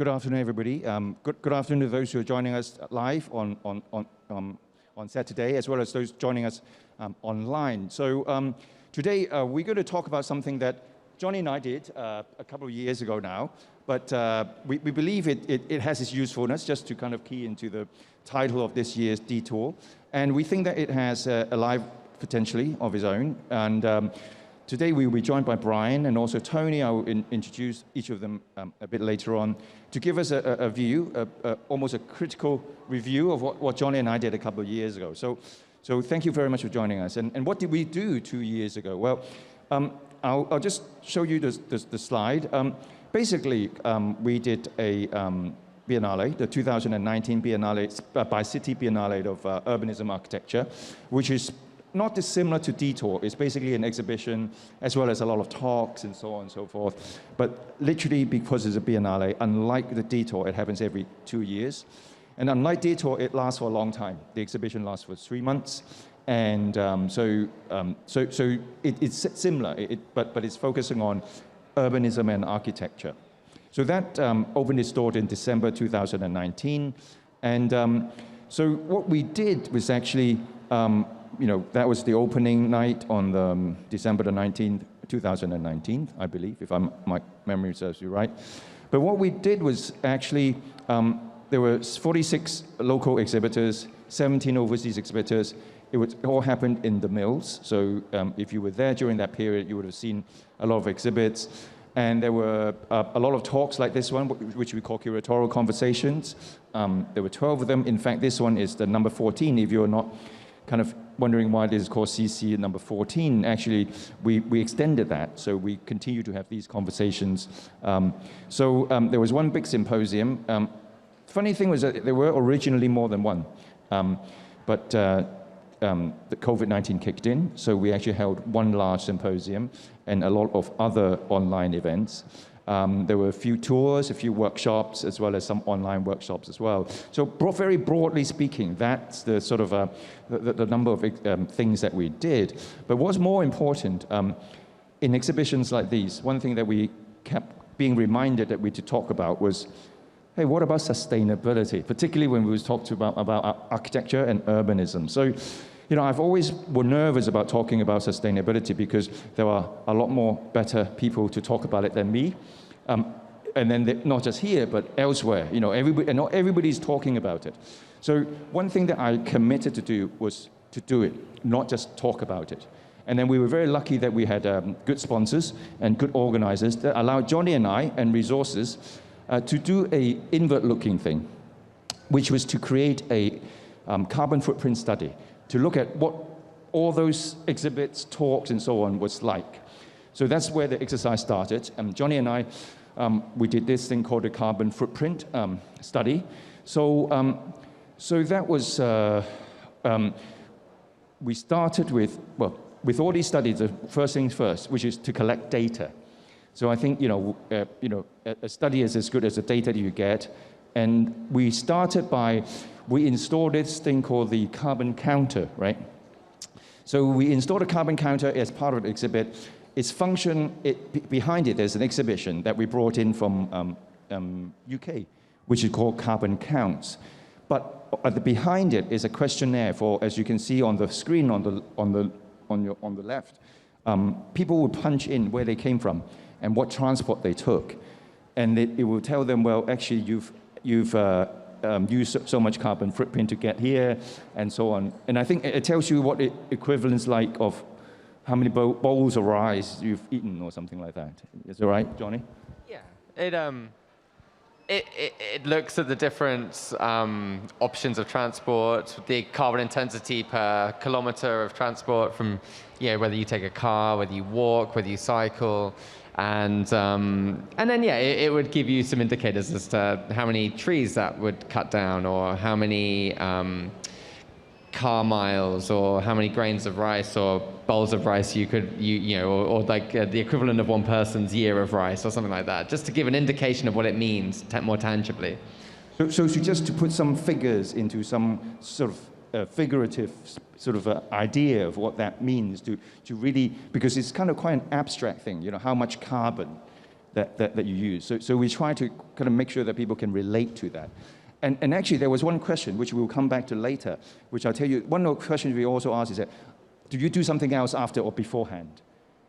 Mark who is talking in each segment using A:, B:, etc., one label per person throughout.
A: Good afternoon, everybody. Good afternoon to those who are joining us live on Saturday, as well as those joining us online. So today we're going to talk about something that Johnny and I did a couple of years ago now, but we believe it has its usefulness, just to kind of key into the title of this year's deTour. And we think that it has a life potentially of its own. And today we will be joined by Brian and also Tony. I will introduce each of them a bit later on to give us a view, almost a critical review of what Johnny and I did a couple of years ago. So thank you very much for joining us. And what did we do 2 years ago? Well, I'll just show you the slide. Basically, we did a Biennale, the 2019 Biennale, by City Biennale of Urbanism Architecture, which is not dissimilar to deTour. It's basically an exhibition, as well as a lot of talks and so on and so forth. But literally, because it's a Biennale, unlike the deTour, it happens every 2 years. And unlike deTour, it lasts for a long time. The exhibition lasts for 3 months. And so it's similar, but it's focusing on urbanism and architecture. So that opened its door in December 2019. And so what we did was actually, that was the opening night on December the 19th, 2019, I believe, if my memory serves me right. But what we did was actually, there were 46 local exhibitors, 17 overseas exhibitors. It all happened in the Mills. So if you were there during that period, you would have seen a lot of exhibits. And there were a lot of talks like this one, which we call curatorial conversations. There were 12 of them. In fact, this one is the number 14. If you're not kind of wondering why this is called CC number 14, actually, we extended that. So we continue to have these conversations. So there was one big symposium. Funny thing was that there were originally more than one. But the COVID-19 kicked in, so we actually held one large symposium and a lot of other online events. There were a few tours, a few workshops, as well as some online workshops as well. So very broadly speaking, that's the sort of the number of things that we did. But what's more important, in exhibitions like these, one thing that we kept being reminded that we to talk about was, hey, what about sustainability? Particularly when we was talked about architecture and urbanism. So, I've always been nervous about talking about sustainability because there are a lot more better people to talk about it than me. And then not just here, but elsewhere. Not everybody's talking about it. So one thing that I committed to do was to do it, not just talk about it. And then we were very lucky that we had good sponsors and good organizers that allowed Johnny and I and resources to do a inward-looking thing, which was to create a carbon footprint study, to look at what all those exhibits, talks, and so on was like. So that's where the exercise started. Johnny and I, we did this thing called a carbon footprint study. So that was, we started with all these studies, the first things first, which is to collect data. So I think, a study is as good as the data that you get. And we started by, we installed this thing called the carbon counter, right? So we installed a carbon counter as part of the exhibit. Its function, behind it, there's an exhibition that we brought in from UK, which is called Carbon Counts. But behind it is a questionnaire for, as you can see on the screen on the left, people would punch in where they came from and what transport they took. And it will tell them, well, actually, you've used so much carbon footprint to get here, and so on. And I think it tells you what the equivalent's like of how many bowls of rice you've eaten or something like that. Is that right, Johnny?
B: Yeah. It looks at the different options of transport, the carbon intensity per kilometer of transport from, whether you take a car, whether you walk, whether you cycle. And then, it would give you some indicators as to how many trees that would cut down, or how many car miles, or how many grains of rice or bowls of rice you could, or like the equivalent of one person's year of rice or something like that, just to give an indication of what it means more tangibly.
A: So just to put some figures into some sort of figurative sort of idea of what that means to really, because it's kind of quite an abstract thing, how much carbon that you use. So we try to kind of make sure that people can relate to that. And actually, there was one question, which we'll come back to later, which I'll tell you, one of the questions we also asked is that, do you do something else after or beforehand?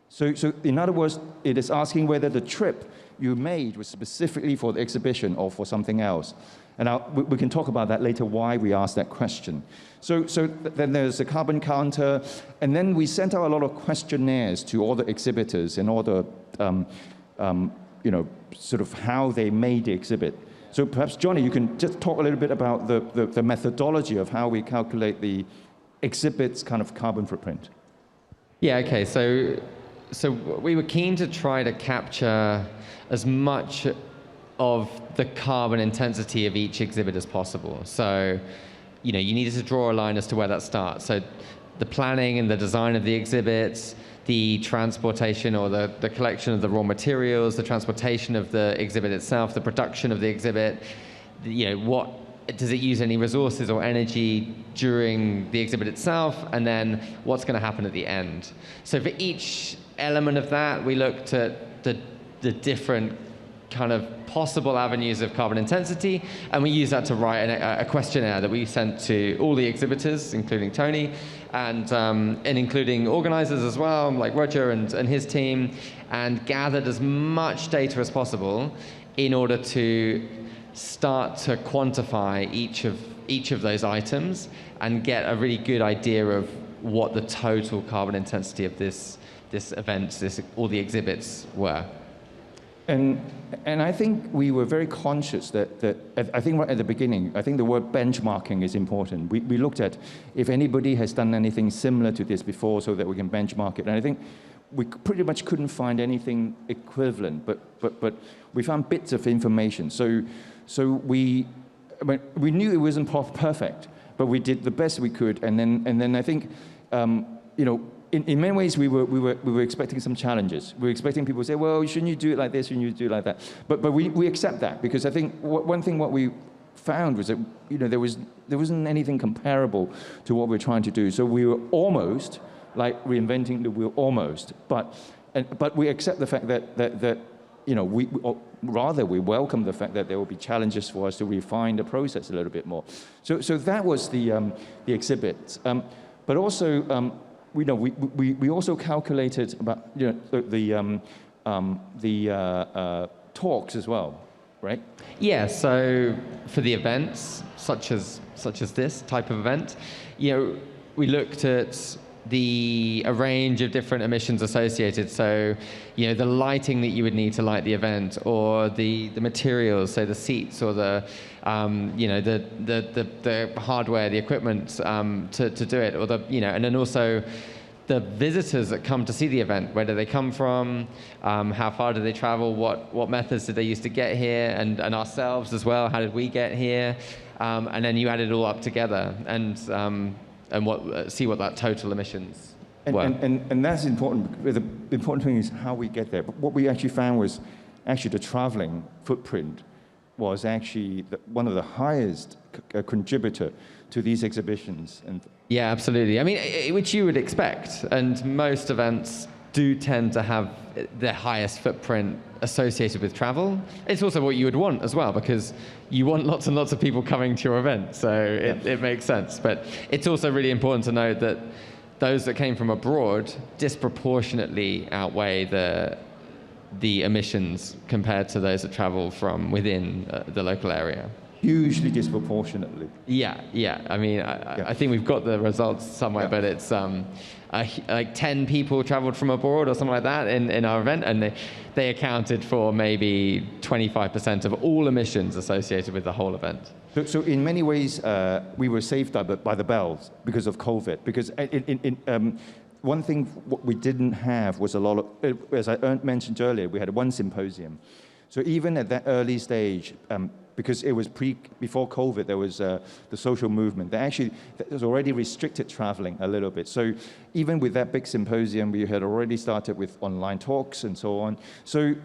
A: So in other words, it is asking whether the trip you made was specifically for the exhibition or for something else. And we can talk about that later, why we asked that question. So then there's the carbon counter, and then we sent out a lot of questionnaires to all the exhibitors and all the, sort of how they made the exhibit. So perhaps, Johnny, you can just talk a little bit about the methodology of how we calculate the exhibit's kind of carbon footprint.
B: Yeah, okay, so we were keen to try to capture as much of the carbon intensity of each exhibit as possible. So, you needed to draw a line as to where that starts. So the planning and the design of the exhibits, the transportation or the collection of the raw materials, the transportation of the exhibit itself, the production of the exhibit, what does it use any resources or energy during the exhibit itself, and then what's going to happen at the end. So for each element of that, we looked at the different kind of possible avenues of carbon intensity, and we used that to write a questionnaire that we sent to all the exhibitors, including Tony, and including organizers as well, like Roger and his team, and gathered as much data as possible in order to start to quantify each of those items and get a really good idea of what the total carbon intensity of this event, all the exhibits were.
A: And I think we were very conscious that I think right at the beginning, I think the word benchmarking is important. We looked at if anybody has done anything similar to this before so that we can benchmark it. And I think we pretty much couldn't find anything equivalent, but we found bits of information. So we knew it wasn't perfect, but we did the best we could. And then I think, in many ways, we were expecting some challenges. We were expecting people to say, well, shouldn't you do it like this? Shouldn't you do it like that? But we accept that, because I think one thing what we found was that there wasn't anything comparable to what we're trying to do. So we were almost like reinventing the wheel, almost. But we accept the fact that we welcome the fact that there will be challenges for us to refine the process a little bit more. So that was the exhibit. But also, we also calculated about the talks as well, right?
B: Yeah. So for the events such as this type of event, we looked at a range of different emissions associated. So, the lighting that you would need to light the event, or the materials, so the seats, or the hardware, the equipment to do it, or and then also the visitors that come to see the event. Where do they come from? How far do they travel? What methods did they use to get here? And ourselves as well. How did we get here? And then you add it all up together and see what that total emissions were.
A: And that's important. The important thing is how we get there. But what we actually found was the traveling footprint was actually one of the highest contributor to these exhibitions.
B: Yeah, absolutely. I mean, which you would expect. And most events do tend to have their highest footprint associated with travel. It's also what you would want as well, because you want lots and lots of people coming to your event, so it makes sense. But it's also really important to note that those that came from abroad disproportionately outweigh the emissions compared to those that travel from within the local area.
A: Hugely disproportionately.
B: Yeah. I mean, I think we've got the results somewhere, but it's like 10 people traveled from abroad or something like that in our event, and they accounted for maybe 25% of all emissions associated with the whole event.
A: So in many ways, we were saved by the bells because of COVID. Because one thing what we didn't have was a lot of, as I mentioned earlier, we had one symposium. So even at that early stage, because it was before COVID, there was the social movement. That was already restricted traveling a little bit. So even with that big symposium, we had already started with online talks and so on.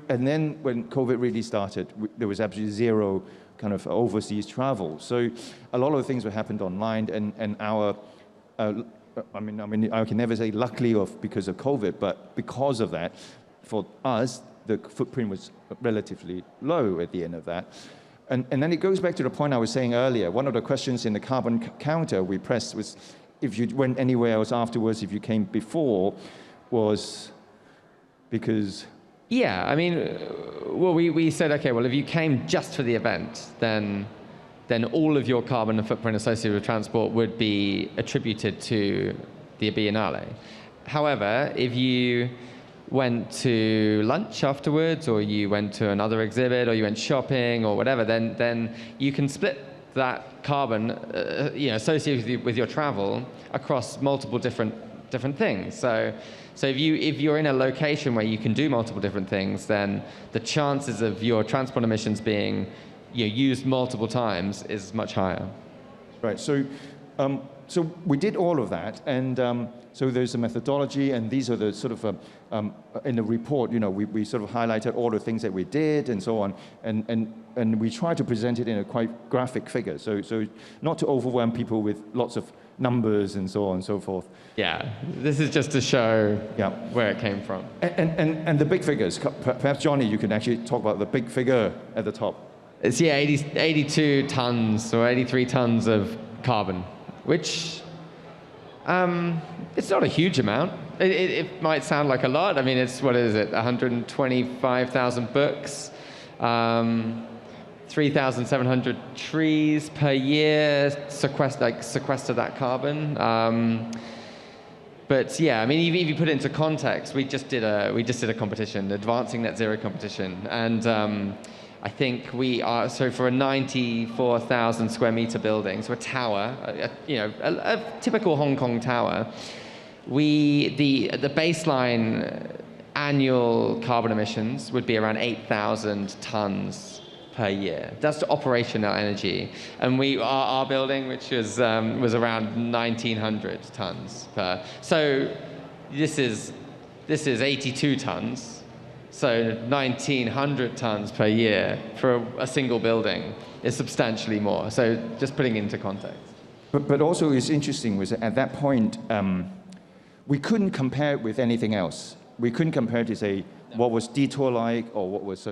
A: And then when COVID really started, there was absolutely zero kind of overseas travel. So a lot of the things that happened online, and our, I mean, I can never say luckily or because of COVID, but because of that, for us, the footprint was relatively low at the end of that. And then it goes back to the point I was saying earlier. One of the questions in the carbon counter we pressed was if you went anywhere else afterwards, if you came before, was because...
B: Yeah, I mean, well, we said, okay, well, if you came just for the event, then all of your carbon footprint associated with transport would be attributed to the Biennale. However, if you went to lunch afterwards, or you went to another exhibit, or you went shopping, or whatever, then you can split that carbon associated with your travel across multiple different things. So if you're in a location where you can do multiple different things, then the chances of your transport emissions being used multiple times is much higher.
A: Right. So we did all of that, and so there's a methodology, and these are the sort of in the report. We sort of highlighted all the things that we did and so on, and we try to present it in a quite graphic figure. So not to overwhelm people with lots of numbers and so on and so forth.
B: Yeah, this is just to show where it came from.
A: And the big figures. Perhaps Johnny, you can actually talk about the big figure at the top.
B: It's 82 tons or 83 tons of carbon, which it's not a huge amount. It might sound like a lot. I mean, it's, what is it, 125,000 books, 3,700 trees per year sequester that carbon. But yeah, I mean, if you put it into context, we just did a competition, Advancing Net Zero competition, and I think we are, so for a 94,000 square meter building, so a tower, a typical Hong Kong tower, the baseline annual carbon emissions would be around 8,000 tons per year. That's operational energy. And our building, which was around 1,900 tons per. So this is 82 tons. So 1,900 tons per year for a single building is substantially more. So just putting into context.
A: But also it's interesting was at that point, we couldn't compare it with anything else. We couldn't compare it to say what was deTour like or what was...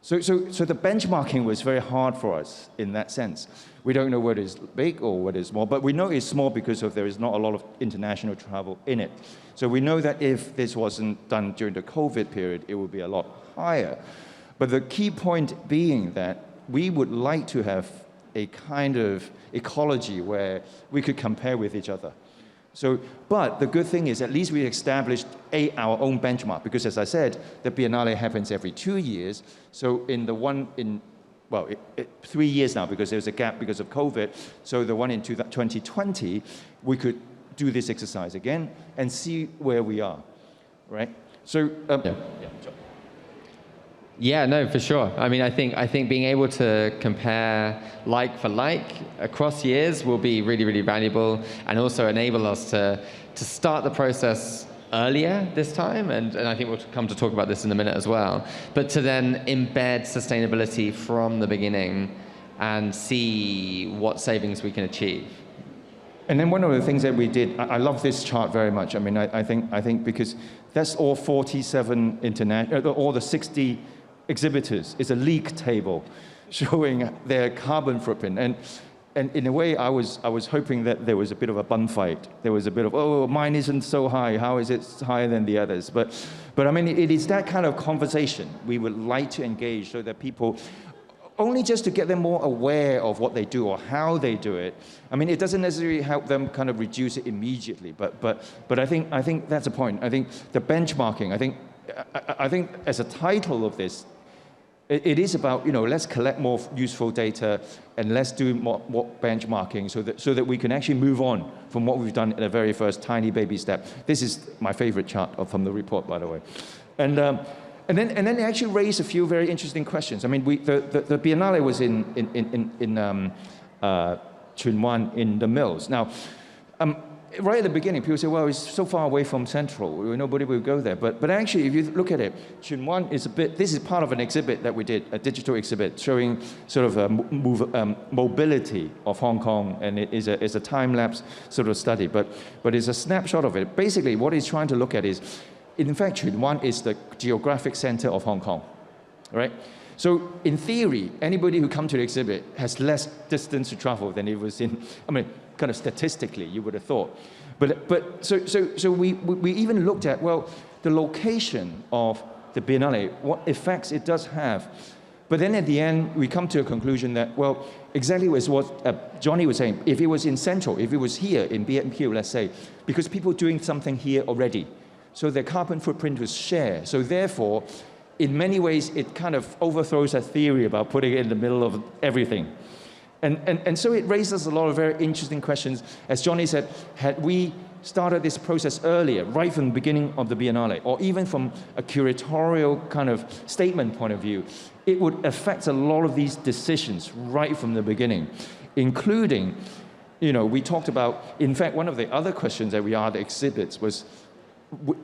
A: So the benchmarking was very hard for us in that sense. We don't know whether it's big or whether it's small, but we know it's small because there is not a lot of international travel in it. So we know that if this wasn't done during the COVID period, it would be a lot higher. But the key point being that we would like to have a kind of ecology where we could compare with each other. But the good thing is at least we established our own benchmark, because as I said, the Biennale happens every 2 years. So in the one in, 3 years now, because there's a gap because of COVID. So the one in 2020, we could do this exercise again and see where we are, right? So,
B: Yeah, no, for sure. I mean, I think being able to compare like for like across years will be really, really valuable, and also enable us to start the process earlier this time, and I think we'll come to talk about this in a minute as well, but to then embed sustainability from the beginning and see what savings we can achieve.
A: And then one of the things that we did, I love this chart very much. I mean, I think because that's all 47 all the 60 exhibitors. It's a league table showing their carbon footprint. And in a way, I was hoping that there was a bit of a bun fight. There was a bit of, oh, mine isn't so high. How is it higher than the others? But I mean, it is that kind of conversation we would like to engage, so that people, only just to get them more aware of what they do or how they do it. I mean, it doesn't necessarily help them kind of reduce it immediately, but I think that's a point. I think the benchmarking, I think as a title of this, it is about, let's collect more useful data and let's do more benchmarking so that we can actually move on from what we've done at the very first tiny baby step. This is my favorite chart from the report, by the way. And then it actually raised a few very interesting questions. I mean, the Biennale was in Tsuen Wan in the Mills. Now, right at the beginning, people say, well, it's so far away from Central, nobody will go there. But actually, if you look at it, Tsuen Wan is this is part of an exhibit that we did, a digital exhibit showing sort of mobility of Hong Kong, and it is a time-lapse sort of study, but it's a snapshot of it. Basically, what it's trying to look at is in fact, one is the geographic center of Hong Kong, right? So in theory, anybody who comes to the exhibit has less distance to travel than it was in, I mean, kind of statistically, you would have thought. So we even looked at, well, the location of the Biennale, what effects it does have. But then at the end, we come to a conclusion that, well, exactly as what Johnny was saying, if it was in Central, if it was here in BMQ, let's say, because people doing something here already, so their carbon footprint was shared. So therefore, in many ways, it kind of overthrows a theory about putting it in the middle of everything. And so it raises a lot of very interesting questions. As Johnny said, had we started this process earlier, right from the beginning of the Biennale, or even from a curatorial kind of statement point of view, it would affect a lot of these decisions right from the beginning, including, we talked about, in fact, one of the other questions that we asked the exhibits was,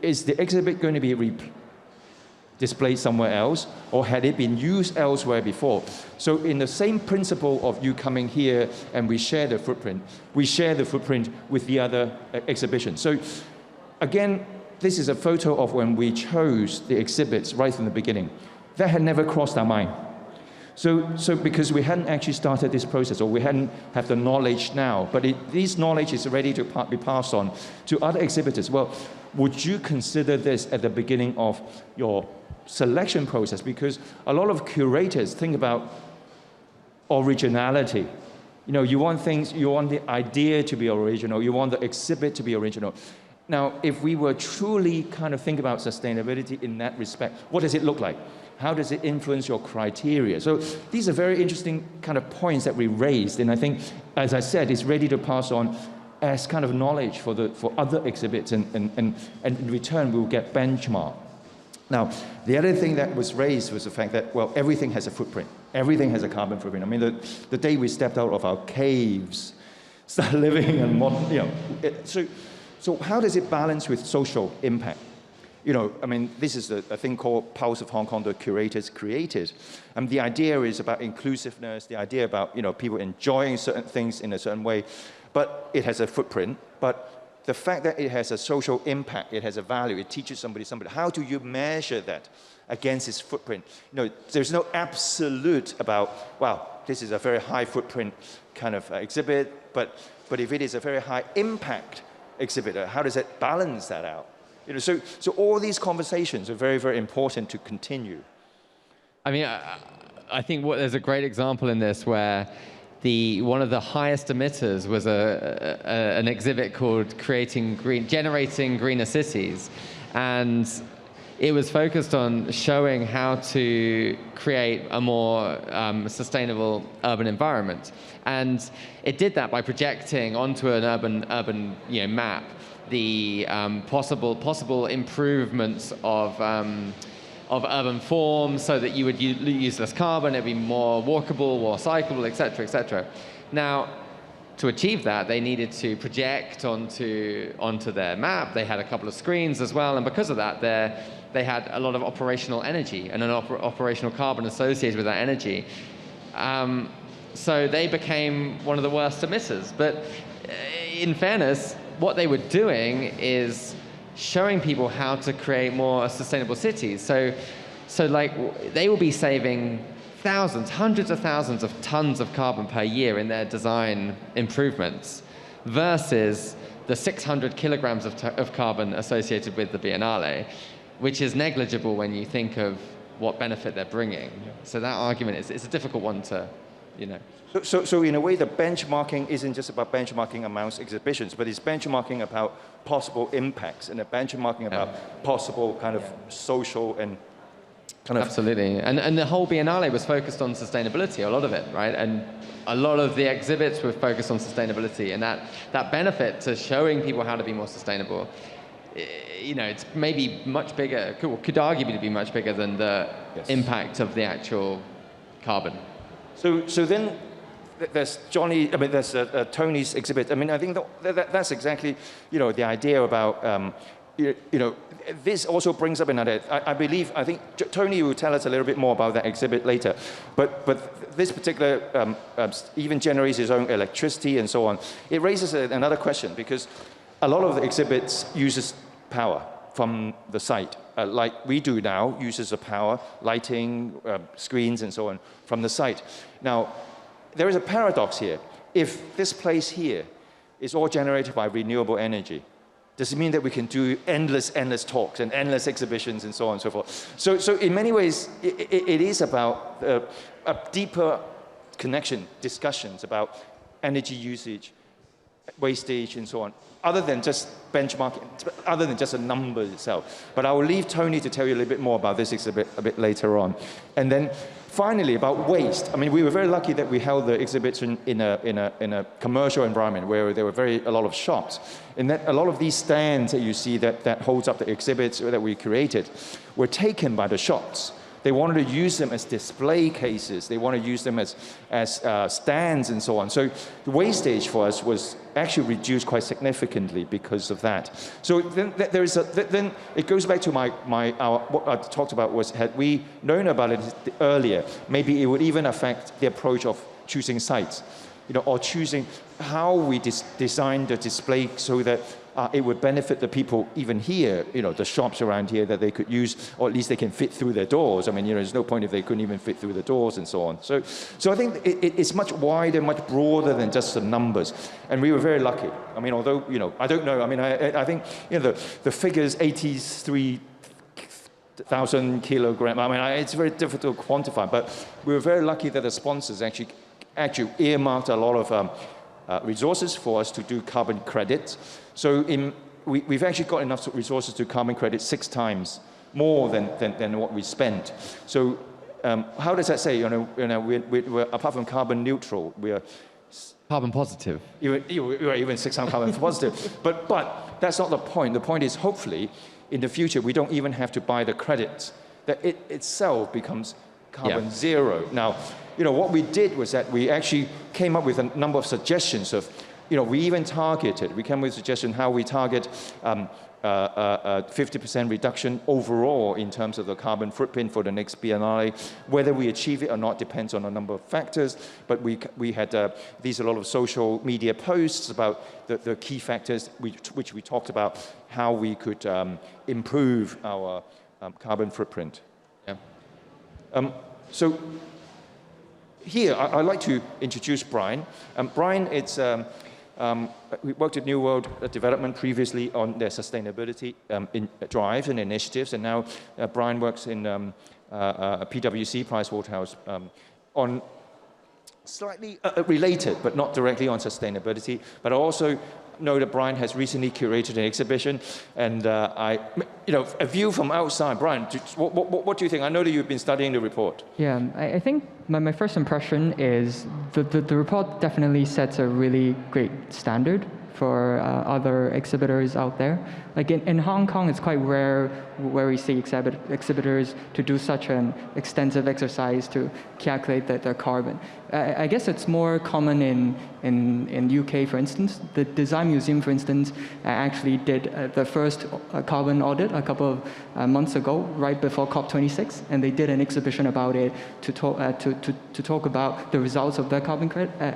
A: is the exhibit going to be displayed somewhere else, or had it been used elsewhere before? So in the same principle of you coming here and we share the footprint with the other exhibitions. So again, this is a photo of when we chose the exhibits right from the beginning. That had never crossed our mind. So because we hadn't actually started this process, or we hadn't have the knowledge now, but this knowledge is ready to be passed on to other exhibitors. Well, would you consider this at the beginning of your selection process? Because a lot of curators think about originality. You want the idea to be original, you want the exhibit to be original. Now, if we were truly kind of think about sustainability in that respect, what does it look like? How does it influence your criteria? So these are very interesting kind of points that we raised, and I think, as I said, it's ready to pass on as kind of knowledge for other exhibits, and in return we'll get benchmark. Now, the other thing that was raised was the fact that, well, everything has a footprint. Everything has a carbon footprint. I mean, the day we stepped out of our caves, started living in modern, so how does it balance with social impact? I mean, this is a thing called Pulse of Hong Kong, the curators created. And the idea is about inclusiveness, the idea about, people enjoying certain things in a certain way, but it has a footprint. But the fact that it has a social impact, it has a value, it teaches somebody, how do you measure that against its footprint? There's no absolute about, wow, this is a very high footprint kind of exhibit, but if it is a very high impact exhibit, how does it balance that out? So all these conversations are very, very important to continue.
B: I mean, I think there's a great example in this where one of the highest emitters was an exhibit called Generating Greener Cities. And it was focused on showing how to create a more sustainable urban environment. And it did that by projecting onto an urban map the possible improvements of urban forms, so that you would use less carbon, it'd be more walkable, more cyclable, et cetera, et cetera. Now, to achieve that, they needed to project onto their map. They had a couple of screens as well, and because of that, they had a lot of operational energy and an operational carbon associated with that energy. So they became one of the worst emitters. But in fairness, what they were doing is showing people how to create more sustainable cities. So like they will be saving hundreds of thousands of tons of carbon per year in their design improvements, versus the 600 kilograms of carbon associated with the Biennale, which is negligible when you think of what benefit they're bringing. So that argument it's a difficult one to,
A: So in a way, the benchmarking isn't just about benchmarking amongst exhibitions, but it's benchmarking about possible impacts and a benchmarking about possible kind of social and kind of...
B: Absolutely. And the whole Biennale was focused on sustainability, a lot of it, right? And a lot of the exhibits were focused on sustainability, and that benefit to showing people how to be more sustainable, it's maybe much bigger, could arguably be much bigger than the impact of the actual carbon.
A: So then there's there's Tony's exhibit. I mean, I think that's exactly, the idea about, this also brings up another, I think Tony will tell us a little bit more about that exhibit later, but this particular even generates his own electricity and so on. It raises another question, because a lot of the exhibits uses power, from the site, like we do now, uses of power, lighting, screens, and so on, from the site. Now, there is a paradox here. If this place here is all generated by renewable energy, does it mean that we can do endless talks and endless exhibitions and so on and so forth? So in many ways, it is about a deeper connection, discussions about energy usage, wastage, and so on, other than just benchmarking, other than just a number itself. But I will leave Tony to tell you a little bit more about this exhibit a bit later on. And then finally, about waste. I mean, we were very lucky that we held the exhibition in a commercial environment where there were a lot of shops. And that a lot of these stands that you see that holds up the exhibits that we created were taken by the shops. They wanted to use them as display cases. They want to use them as stands and so on. So the wastage for us was actually reduced quite significantly because of that. So then then it goes back to what I talked about was, had we known about it earlier, maybe it would even affect the approach of choosing sites, or choosing how we design the display so that it would benefit the people even here, the shops around here, that they could use, or at least they can fit through their doors. I mean, there's no point if they couldn't even fit through the doors and so on. So I think it's much wider, much broader than just the numbers. And we were very lucky. I mean, although, I don't know. I mean, I think, the figures, 83,000 kilograms, I mean, it's very difficult to quantify, but we were very lucky that the sponsors actually earmarked a lot of resources for us to do carbon credits. So we've actually got enough resources to carbon credit 6 times more than what we spent. So how does that say? We're apart from carbon neutral, we're
B: Carbon positive.
A: We're even 6 times carbon positive. But that's not the point. The point is, hopefully, in the future, we don't even have to buy the credits. That it itself becomes carbon zero. Now, what we did was that we actually came up with a number of suggestions of, we even targeted, we came with a suggestion how we target 50% reduction overall in terms of the carbon footprint for the next Biennale. Whether we achieve it or not depends on a number of factors, but we had a lot of social media posts about the key factors which we talked about how we could improve our carbon footprint.
B: Yeah.
A: So here, I'd like to introduce Brian. Brian, we worked at New World Development previously on their sustainability drives and initiatives, and now Brian works in PwC, Pricewaterhouse, on slightly related, but not directly on sustainability. But I also know that Brian has recently curated an exhibition, and a view from outside. Brian, what do you think? I know that you've been studying the report.
C: Yeah, I think my first impression is the report definitely sets a really great standard for other exhibitors out there. Like in Hong Kong, it's quite rare where we see exhibitors to do such an extensive exercise to calculate their carbon. I guess it's more common in UK, for instance. The Design Museum, for instance, actually did the first carbon audit a couple of months ago, right before COP26, and they did an exhibition about it to talk about the results of their carbon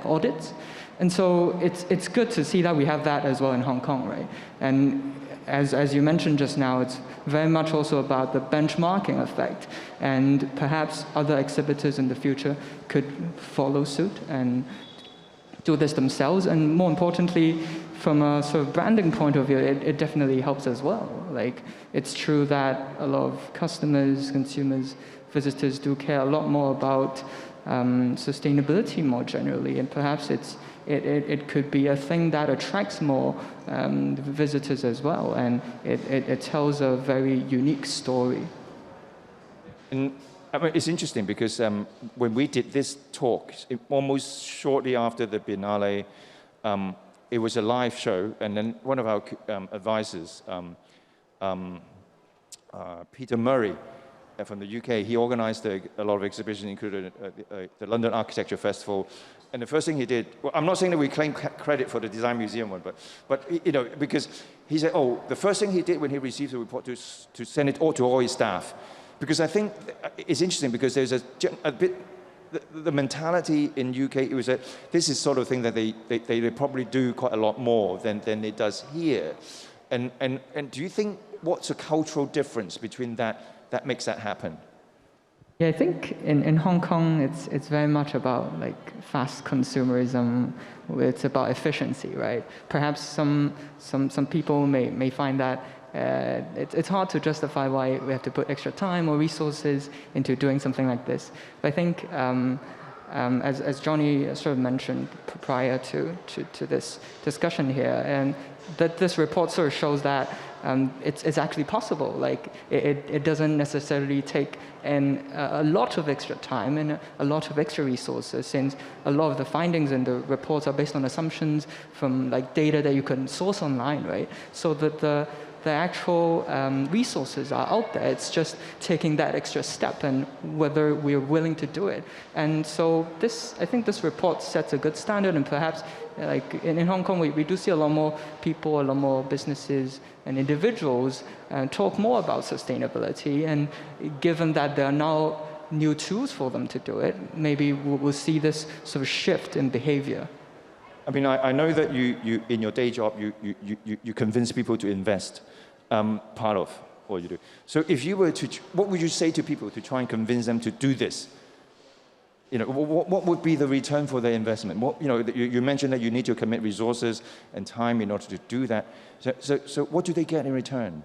C: audits. And so it's good to see that we have that as well in Hong Kong, right? And as you mentioned just now, it's very much also about the benchmarking effect. And perhaps other exhibitors in the future could follow suit and do this themselves. And more importantly, from a sort of branding point of view, it definitely helps as well. Like, it's true that a lot of customers, consumers, visitors do care a lot more about sustainability more generally, and perhaps it could be a thing that attracts more visitors as well, and it tells a very unique story.
A: And I mean, it's interesting because when we did this talk, almost shortly after the Biennale, it was a live show, and then one of our advisors, Peter Murray, from the UK, he organized a lot of exhibitions, including the London Architecture Festival. And the first thing he did, well, I'm not saying that we claim credit for the Design Museum one, but because he said, the first thing he did when he received the report to send it to all his staff. Because I think it's interesting because there's a bit, the mentality in UK, it was that this is sort of thing that they probably do quite a lot more than it does here. And do you think what's a cultural difference between that makes that happen?
C: Yeah, I think in Hong Kong, it's very much about like fast consumerism. It's about efficiency, right? Perhaps some people may find that it's hard to justify why we have to put extra time or resources into doing something like this. But I think, as Johnny sort of mentioned prior to this discussion here, and that this report sort of shows that it's actually possible. Like it doesn't necessarily take a lot of extra time and a lot of extra resources, since a lot of the findings in the reports are based on assumptions from like data that you can source online, right? So that the actual resources are out there. It's just taking that extra step and whether we're willing to do it. And so I think this report sets a good standard, and perhaps like in Hong Kong, we do see a lot more people, a lot more businesses and individuals talk more about sustainability. And given that there are now new tools for them to do it, maybe we'll see this sort of shift in behavior.
A: I mean, I know that you in your day job, you convince people to invest, part of what you do. So if you were to, what would you say to people to try and convince them to do this? You know, what would be the return for their investment? You mentioned that you need to commit resources and time in order to do that. So what do they get in return?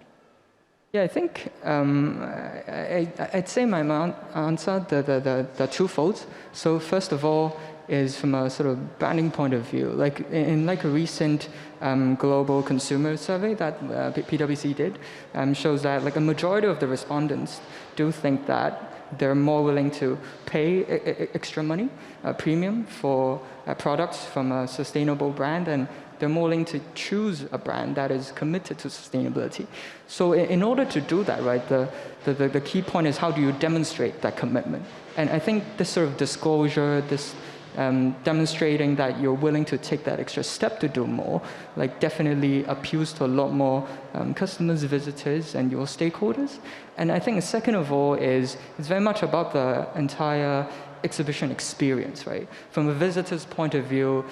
C: Yeah, I think I'd say my answer, the twofold. So first of all, is from a sort of branding point of view. Like in like a recent global consumer survey that PwC did, shows that like a majority of the respondents do think that they're more willing to pay extra money, premium for products from a sustainable brand, and they're more willing to choose a brand that is committed to sustainability. So in order to do that, right, the key point is how do you demonstrate that commitment? And I think this sort of disclosure, this demonstrating that you're willing to take that extra step to do more, like definitely appeals to a lot more customers, visitors, and your stakeholders. And I think second of all it's very much about the entire exhibition experience, right? From a visitor's point of view,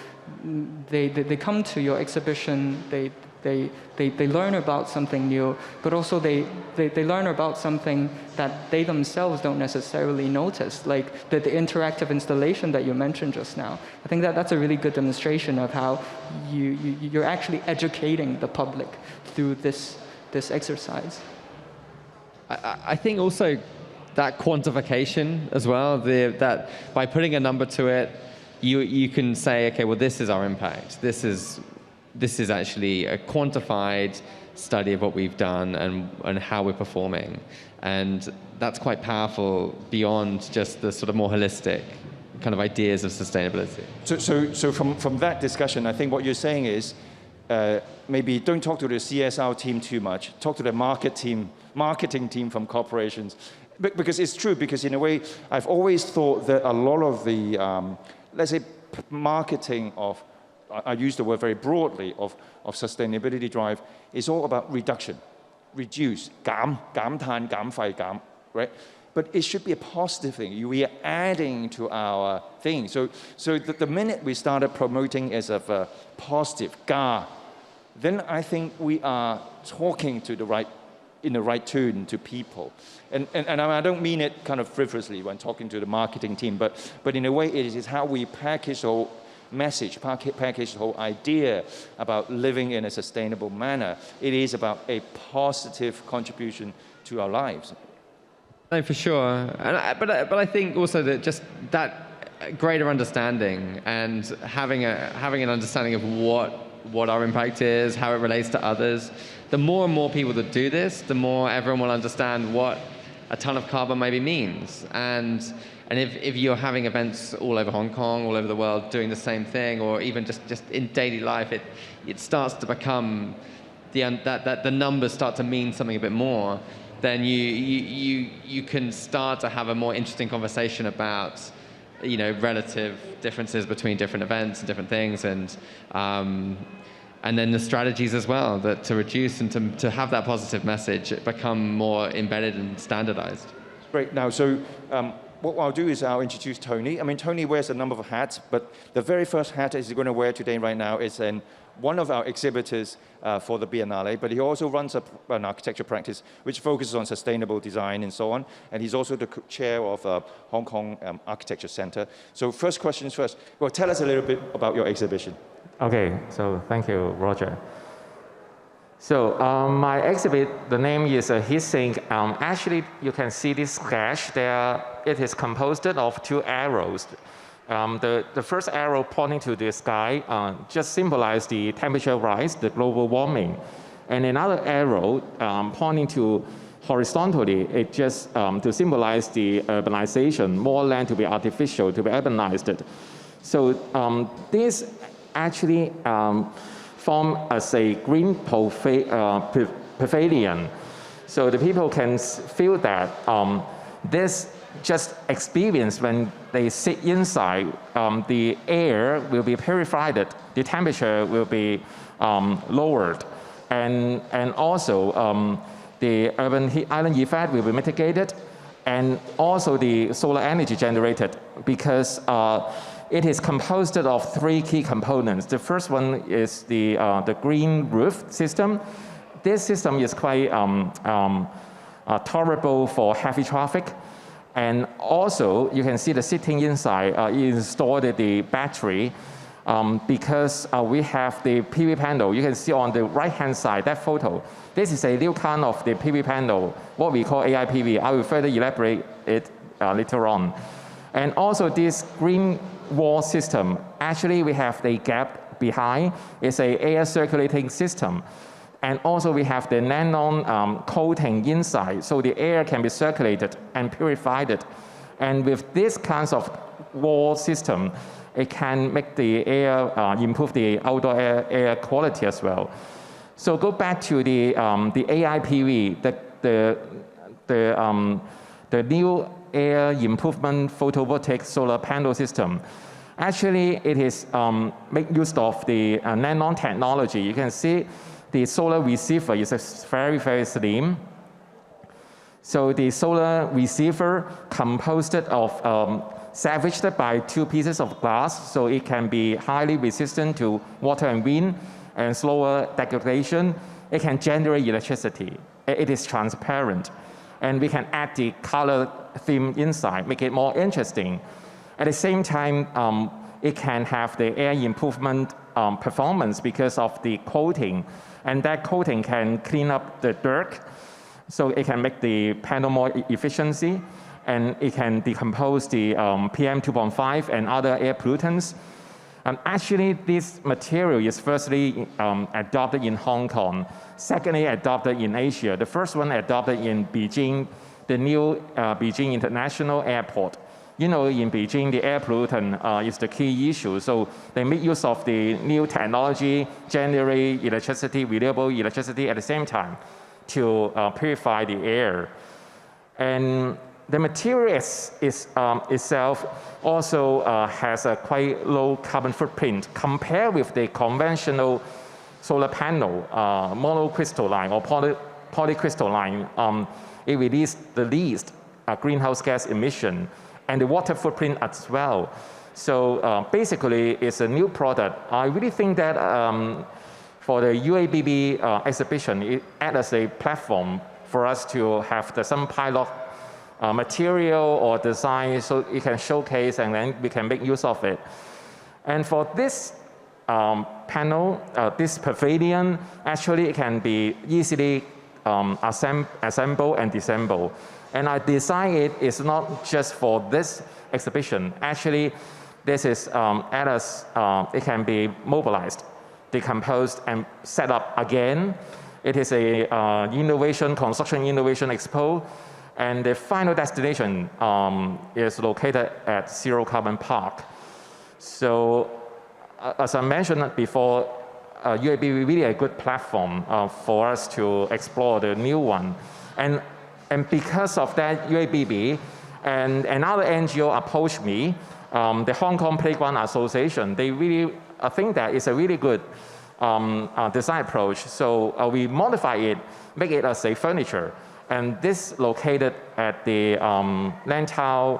C: they come to your exhibition, they learn about something new, but also they learn about something that they themselves don't necessarily notice, like the interactive installation that you mentioned just now. I think that's a really good demonstration of how you're actually educating the public through this exercise.
B: I think also that quantification as well, that by putting a number to it, you can say, okay, well, this is our impact. This is actually a quantified study of what we've done and how we're performing. And that's quite powerful beyond just the sort of more holistic kind of ideas of sustainability.
A: So from that discussion, I think what you're saying is maybe don't talk to the CSR team too much. Talk to the marketing team from corporations. Because it's true, because in a way, I've always thought that a lot of the, let's say, marketing of, I use the word very broadly, of sustainability drive, is all about reduction, reduce, 減碳, 減廢, 減, right? But it should be a positive thing. We are adding to our thing. So the minute we started promoting as a positive, 加, then I think we are talking to in the right tune to people. And I don't mean it kind of frivolously when talking to the marketing team, but in a way it is how we package the whole message, package the whole idea about living in a sustainable manner. It is about a positive contribution to our lives.
B: No, for sure. But I think also that just that greater understanding and having an understanding of what our impact is, how it relates to others. The more and more people that do this, the more everyone will understand what a ton of carbon maybe means. And if you're having events all over Hong Kong, all over the world doing the same thing, or even just in daily life, it starts to become that the numbers start to mean something a bit more. Then you can start to have a more interesting conversation about, relative differences between different events and different things, and then the strategies as well that to reduce and to have that positive message become more embedded and standardized.
A: Great. Now, so what I'll do is I'll introduce Tony. I mean, Tony wears a number of hats, but the very first hat he's going to wear today right now is an one of our exhibitors for the Biennale, but he also runs an architecture practice which focuses on sustainable design and so on. And he's also the chair of Hong Kong Architecture Center. So first questions first. Well, tell us a little bit about your exhibition.
D: Okay, so thank you, Roger. So my exhibit, the name is heat-sink. Actually, you can see this sketch there. It is composed of two arrows. The first arrow pointing to the sky just symbolizes the temperature rise, the global warming. And another arrow pointing to horizontally, it just to symbolize the urbanization, more land to be artificial, to be urbanized. So this actually form as a green pavilion. So the people can feel that this just experience when they sit inside, the air will be purified, the temperature will be lowered, and also the urban heat island effect will be mitigated, and also the solar energy generated, because it is composed of three key components. The first one is the green roof system. This system is quite tolerable for heavy traffic. And also, you can see the sitting inside, installed the battery, because we have the PV panel. You can see on the right-hand side, that photo. This is a new kind of the PV panel, what we call AI PV. I will further elaborate it later on. And also this green wall system, actually we have the gap behind. It's an air circulating system. And also we have the nylon coating inside, so the air can be circulated and purified. And with this kinds of wall system, it can make the air, improve the outdoor air quality as well. So go back to the AI PV, the new air improvement photovoltaic solar panel system. Actually, it is make use of the nylon technology. You can see the solar receiver is very, very slim. So the solar receiver composed of salvaged by two pieces of glass, so it can be highly resistant to water and wind and slower degradation. It can generate electricity. It is transparent. And we can add the color theme inside, make it more interesting. At the same time, it can have the air improvement performance because of the coating. And that coating can clean up the dirt, so it can make the panel more efficiency, and it can decompose the PM 2.5 and other air pollutants. Actually, this material is firstly adopted in Hong Kong, secondly adopted in Asia. The first one adopted in Beijing, the new Beijing International Airport. You know, in Beijing, the air pollutant is the key issue. So they make use of the new technology, generate electricity, renewable electricity at the same time to purify the air. And the material itself also has a quite low carbon footprint compared with the conventional solar panel, monocrystalline or polycrystalline. It releases the least greenhouse gas emission and the water footprint as well. So basically, it's a new product. I really think that for the UABB exhibition, it acts as a platform for us to have some pilot material or design so it can showcase and then we can make use of it. And for this panel, this pavilion, actually it can be easily assemble and disassemble. And I designed it is not just for this exhibition. Actually, this is it can be mobilized, decomposed, and set up again. It is a construction innovation expo, and the final destination is located at Zero Carbon Park. So, as I mentioned before, UAB is really a good platform for us to explore the new one. And because of that, UABB and another NGO approached me, the Hong Kong Playground Association. They really think that it's a really good design approach. So we modify it, make it as a furniture. And this located at the Lantau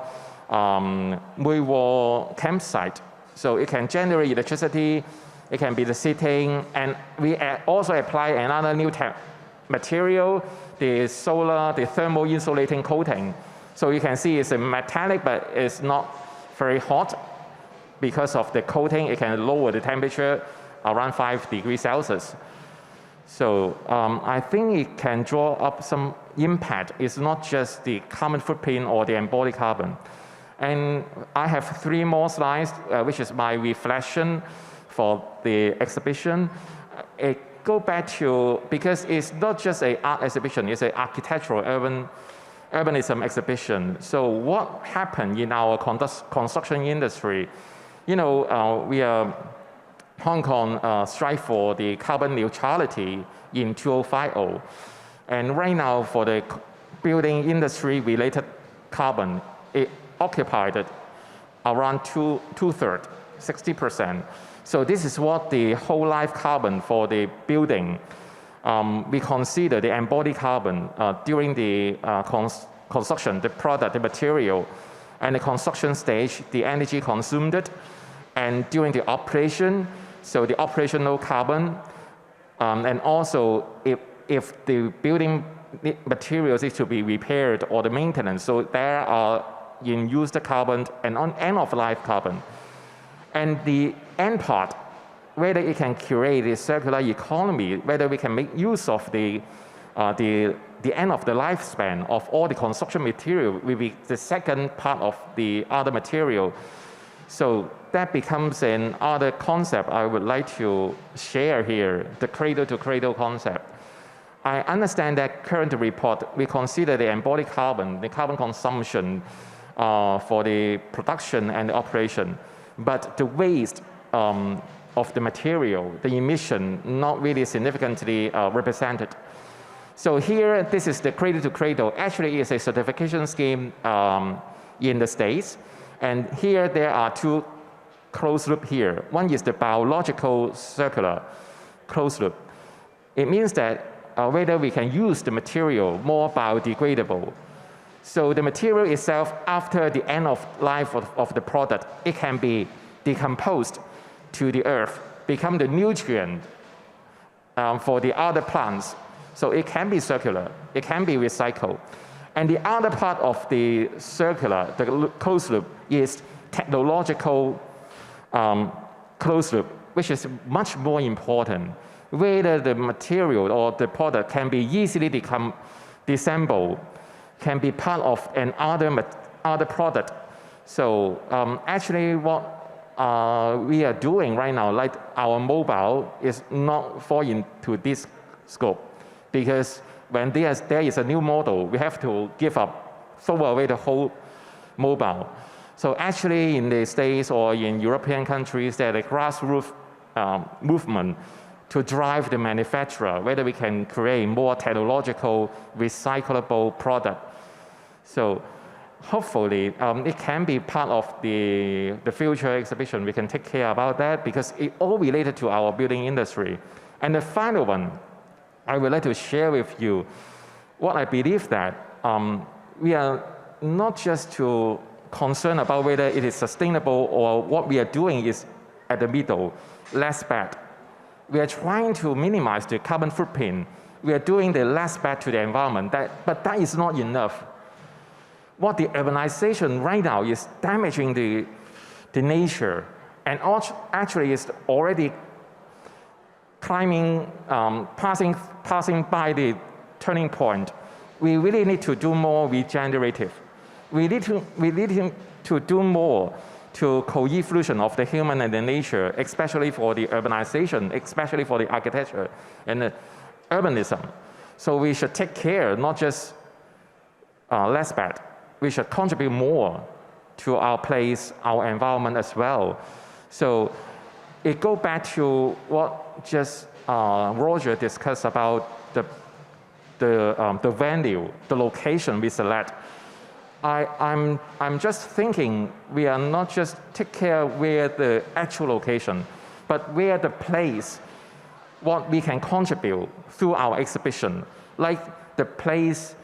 D: Mui Wall campsite. So it can generate electricity, it can be the seating, and we also apply another new material, the solar, the thermal insulating coating. So you can see it's a metallic, but it's not very hot. Because of the coating, it can lower the temperature around 5 degrees Celsius. So I think it can draw up some impact. It's not just the carbon footprint or the embodied carbon. And I have 3 more slides, which is my reflection for the exhibition. It goes back to, because it's not just an art exhibition, it's an architectural urbanism exhibition. So what happened in our construction industry? You know, we are Hong Kong strive for the carbon neutrality in 2050. And right now for the building industry related carbon, it occupied around two-thirds, 60%. So this is what the whole life carbon for the building. We consider the embodied carbon during the construction, the product, the material, and the construction stage, the energy consumed, and during the operation, so the operational carbon, and also if the building materials is to be repaired or the maintenance, so there are in used carbon and on end of life carbon. And the end part, whether it can create a circular economy, whether we can make use of the end of the lifespan of all the construction material will be the second part of the other material. So that becomes another concept I would like to share here, the cradle-to-cradle concept. I understand that current report, we consider the embodied carbon, the carbon consumption for the production and the operation, but the waste of the material, the emission, not really significantly represented. So here, this is the cradle-to-cradle. Actually, it's a certification scheme in the States. And here, there are 2 closed loop here. One is the biological circular closed loop. It means that whether we can use the material more biodegradable. So the material itself, after the end of life of the product, it can be decomposed to the earth, become the nutrient for the other plants. So it can be circular, it can be recycled. And the other part of the circular, the closed loop, is technological closed loop, which is much more important. Whether the material or the product can be easily disassembled, can be part of other product. So actually what we are doing right now, like our mobile, is not fall into this scope. Because when there is a new model, we have to throw away the whole mobile. So actually in the States or in European countries, there is a grassroots movement to drive the manufacturer, whether we can create more technological, recyclable product. So hopefully it can be part of the future exhibition. We can take care about that because it all related to our building industry. And the final one, I would like to share with you what I believe that we are not just to concern about whether it is sustainable or what we are doing is at the middle, less bad. We are trying to minimize the carbon footprint. We are doing the less bad to the environment, but that is not enough. What the urbanization right now is damaging the nature and actually is already passing by the turning point. We really need to do more regenerative. We need to do more to co-evolution of the human and the nature, especially for the urbanization, especially for the architecture and the urbanism. So we should take care, not just less bad. We should contribute more to our place, our environment as well. So it goes back to what just Roger discussed about the venue, the location we select. I'm just thinking we are not just take care where the actual location, but where the place, what we can contribute through our exhibition. Like the place,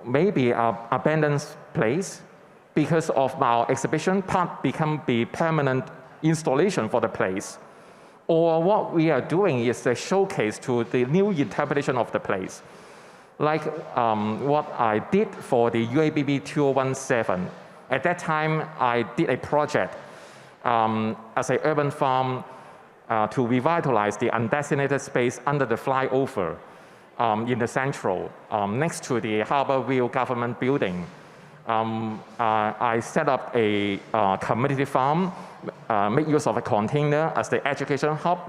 D: maybe an abandoned place, because of our exhibition, part become the permanent installation for the place. Or what we are doing is a showcase to the new interpretation of the place. Like what I did for the UABB 2017. At that time, I did a project as an urban farm to revitalize the undesignated space under the flyover in the central, next to the Harborview government building. I set up a community farm, make use of a container as the education hub,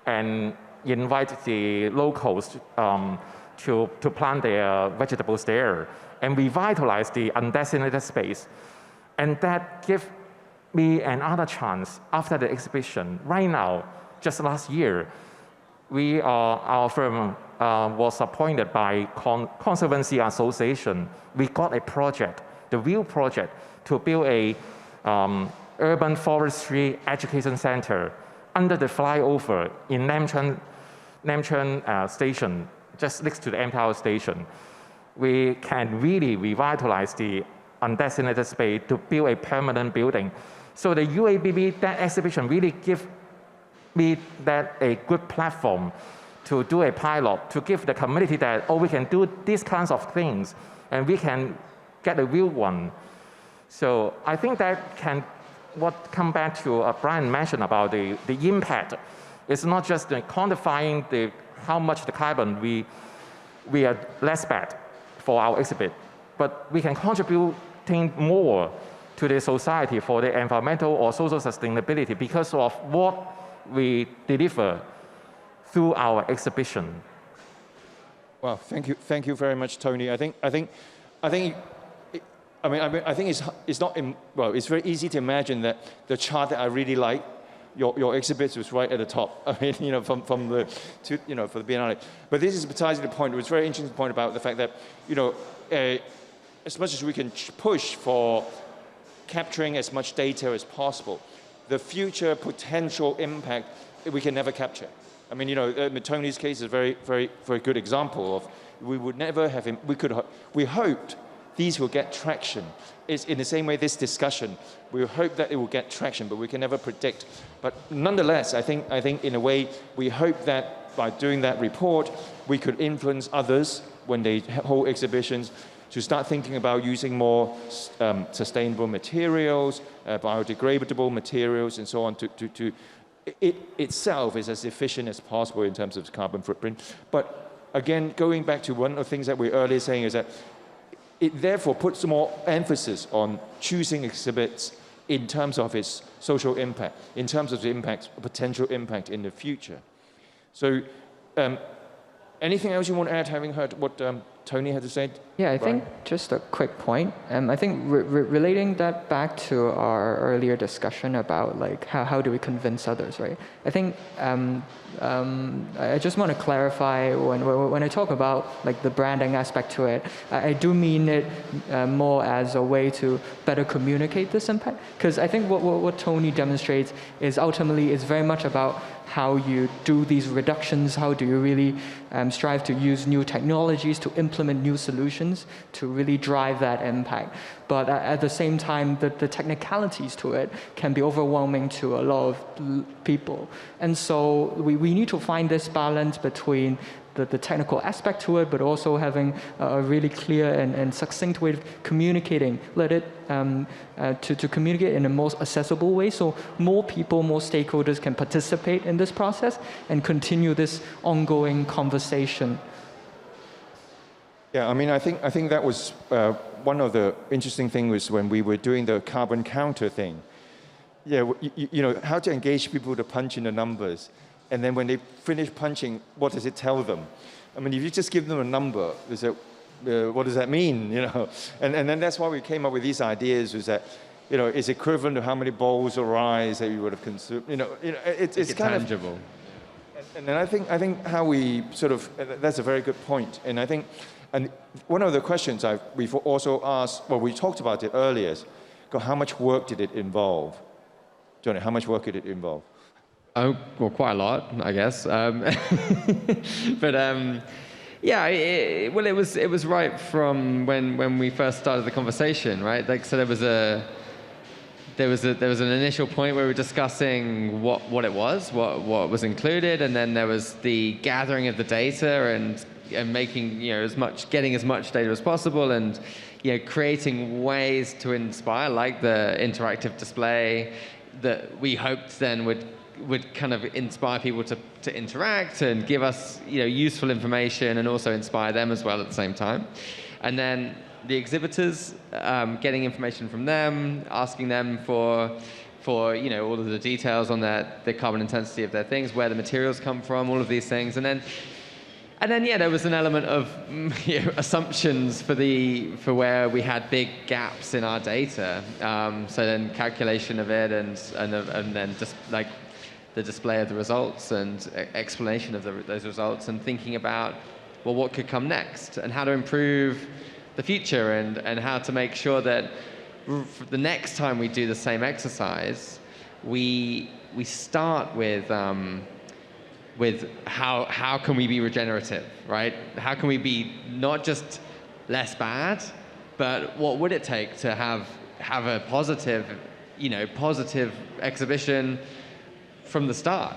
D: and invite the locals to plant their vegetables there and revitalize the undesignated space. And that gave me another chance after the exhibition. Right now, just last year, our firm was appointed by Conservancy Association. We got a project, the real project, to build a urban forestry education center under the flyover in Namcheon Station, just next to the MTR station. We can really revitalize the undesignated space to build a permanent building. So the UABB, that exhibition really give me that a good platform to do a pilot, to give the community that, oh, we can do these kinds of things and we can get a real one. So I think that can, what come back to Brian mentioned about the impact. It's not just quantifying how much the carbon we are less bad for our exhibit, but we can contribute more to the society for the environmental or social sustainability because of what we deliver through our exhibition.
A: Well, thank you very much, Tony. I think it's not, well, it's very easy to imagine that the chart that I really like, your exhibit was right at the top. I mean, you know, for the Biennale. But this is precisely the point. It was a very interesting point about the fact that, you know, as much as we can push for capturing as much data as possible, the future potential impact we can never capture. I mean, you know, Tony's case is a very, very, very good example of we would never have him. We hoped these will get traction. It's in the same way this discussion, we hope that it will get traction, but we can never predict. But nonetheless, I think in a way we hope that by doing that report, we could influence others when they hold exhibitions to start thinking about using more sustainable materials, biodegradable materials, and so on. It itself is as efficient as possible in terms of carbon footprint. But again, going back to one of the things that we were earlier saying is that it therefore puts more emphasis on choosing exhibits in terms of its social impact, in terms of the impact, potential impact in the future. So, anything else you want to add, having heard what Tony had to say?
C: Yeah, I think just a quick point. I think relating that back to our earlier discussion about like how do we convince others, right? I think I just want to clarify when I talk about like the branding aspect to it, I do mean it more as a way to better communicate this impact. Because I think what Tony demonstrates is ultimately is very much about how you do these reductions, how do you really strive to use new technologies to implement new solutions to really drive that impact. But at the same time, the technicalities to it can be overwhelming to a lot of people. And so we need to find this balance between the technical aspect to it, but also having a really clear and succinct way of communicating. Let it to communicate in a most accessible way, so more people, more stakeholders can participate in this process and continue this ongoing conversation.
A: Yeah, I mean, I think that was one of the interesting things was when we were doing the carbon counter thing. Yeah, you know, how to engage people to punch in the numbers. And then when they finish punching, what does it tell them? I mean, if you just give them a number, they say, what does that mean? You know, and then that's why we came up with these ideas. Was that, you know, it's equivalent to how many bowls of rice that you would have consumed. You know, it's kind
B: tangible.
A: And then I think how we sort of that's a very good point. And I think, and one of the questions we've also asked, well, we talked about it earlier. How much work did it involve? Johnny, how much work did it involve?
B: Oh, well, quite a lot, I guess. But yeah, it was right from when we first started the conversation, right? Like, so there there was an initial point where we were discussing what it was, what was included, and then there was the gathering of the data and making getting as much data as possible, and creating ways to inspire, like the interactive display that we hoped then would kind of inspire people to interact and give us useful information and also inspire them as well at the same time. And then the exhibitors, getting information from them, asking them for all of the details on the carbon intensity of their things, where the materials come from, all of these things. And then there was an element of assumptions for where we had big gaps in our data. So then calculation of it and then just like the display of the results and explanation of those results, and thinking about, well, what could come next and how to improve the future, and how to make sure that the next time we do the same exercise, we start with how can we be regenerative, right? How can we be not just less bad, but what would it take to have a positive exhibition from the start,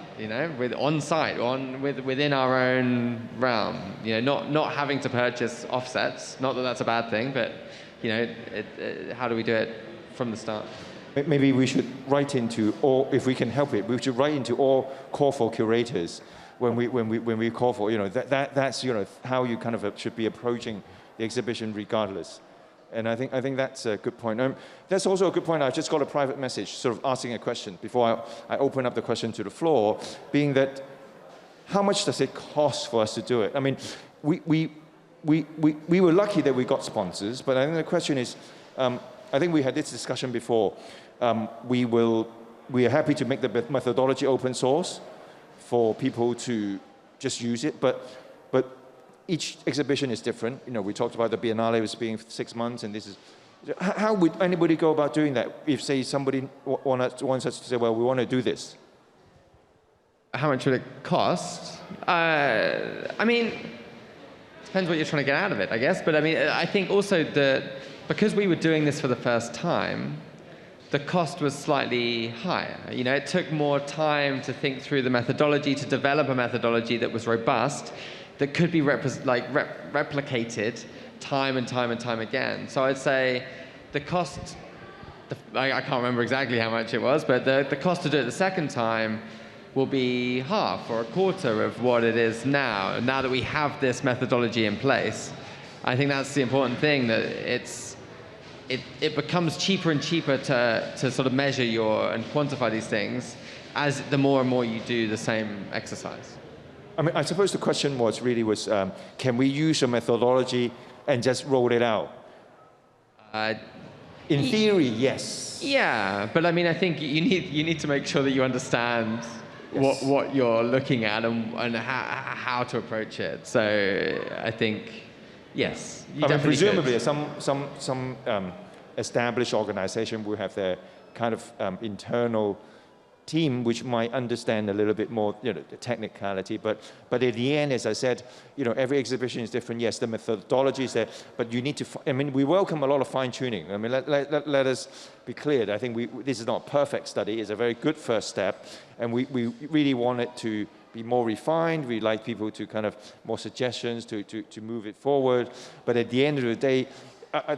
B: with on-site, within our own realm, not having to purchase offsets. Not that that's a bad thing, but how do we do it from the start?
A: Maybe we should write into, or if we can help it, we should write into all call for curators when we call for, that's how you kind of should be approaching the exhibition regardless. And I think that's a good point. That's also a good point. I just got a private message sort of asking a question before I open up the question to the floor, being that how much does it cost for us to do it? I mean, we were lucky that we got sponsors, but I think the question is, I think we had this discussion before. We are happy to make the methodology open source for people to just use it, but each exhibition is different. We talked about the Biennale as being 6 months, and this is, how would anybody go about doing that if, say, somebody wants us to say, well, we want to do this?
B: How much would it cost? I mean, depends what you're trying to get out of it, I guess. But I mean, I think also that because we were doing this for the first time, the cost was slightly higher. It took more time to think through the methodology, to develop a methodology that was robust, that could be replicated time and time and time again. So I'd say the cost, I can't remember exactly how much it was, but the cost to do it the second time will be half or a quarter of what it is now that we have this methodology in place. I think that's the important thing, that it becomes cheaper and cheaper to sort of measure and quantify these things as the more and more you do the same exercise.
A: I mean, I suppose the question was, can we use a methodology and just roll it out? In theory, yes.
B: Yeah, but I mean, I think you need to make sure that you understand what you're looking at and how to approach it. So I think, yes.
A: I mean, presumably, some established organization will have their kind of internal team which might understand a little bit more, the technicality. But at the end, as I said, every exhibition is different. Yes, the methodology is there, but you need to. I mean, we welcome a lot of fine tuning. I mean, let us be clear. I think this is not a perfect study. It's a very good first step, and we really want it to be more refined. We like people to kind of more suggestions to move it forward. But at the end of the day,